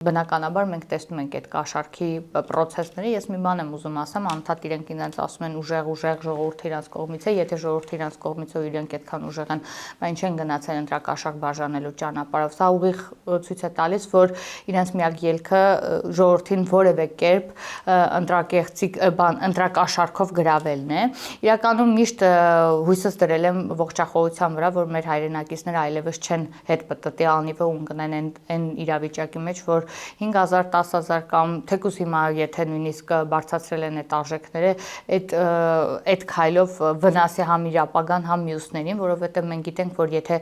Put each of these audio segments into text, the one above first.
Բնականաբար մենք տեսնում ենք այդ կաշառքի process-ները, ես մի բան եմ ուզում ասեմ, անդադ իրենք ինձ ասում են ուժեղ ժողովուրդը իրանց կողմից է, եթե ժողովուրդը իրանց կողմից է, իրենք այդքան ուժեղ են, բայց չեն գնացել ընտրակաշառք բաժանելու ճանապարհով, սա ուղիղ ցույց է տալիս, որ իրանց միակ ելքը ժողովրդին որևէ կերպ ընտրակաշառքով գրավելն է, իրականում միշտ հույսս դրել եմ ողջախոհության վրա, որ մեր հայրենակիցները այլևս չեն հետպտտի անիվը ու ընկնեն այն իրավիճակի մեջ, որ 5000, 10000 կամ թեկուզ հիմա եթե նույնիսկ բարձրացրել են այդ արժեքները, այդ քայլով վնաս է համ իր ապագան, համ մյուսներին, որովհետև մենք գիտենք, որ եթե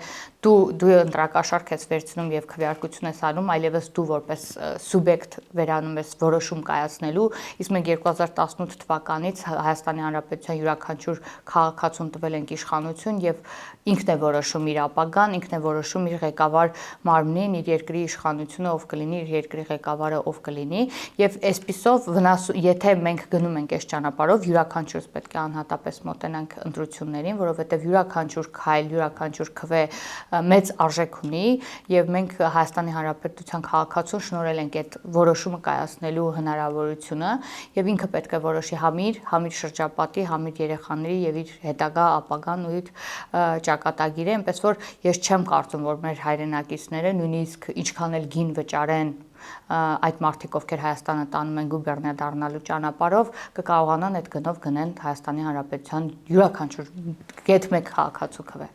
դու ընտրակաշառք ես վերցնում եւ քվեարկություն ես անում, այլևս դու որպես սուբյեկտ վերանում ես որոշում կայացնելու, իսկ մենք 2018 թվականից Հայաստանի Հանրապետության յուրաքանչյուր քաղաքացուն տվել ենք իշխանություն եւ ինքն է որոշում իր ապագան, ինքն է որոշում իր ղեկավար մարմնին, իր երկրի իշխանությունը ով կլինի, իր երկրի ղեկավարը ով կլինի եւ այսպիսով եթե մենք գնում ենք այս ճանապարհով յուրաքանչյուրս պետք է անհատապես մոտենանք ընտրություններին, որովհետեւ յուրաքանչյուր քայլ, յուրաքանչյուր քվե մեծ արժեք ունի եւ մենք Հայաստանի Հանրապետության քաղաքացուն շնորհել ենք այդ որոշումը կայացնելու հնարավորությունը եւ ինքը պետք է որոշի համ իր շրջապատի, համ իր երեխաների եւ իր հետագա ապագան ու իր ճակատագիրը, այնպես որ ես չեմ կարծում, որ մեր հայրենակիցները նույնիսկ ինչքան էլ գին վճարեն այդ մարդիկ, ովքեր Հայաստանը տանում են գուբերնիա դառնալու ճանապարհով, կկարողանան այդ գնով գնեն Հայաստանի Հանրապետության յուրաքանչյուր գեթ մեկ քաղաքացու քվե։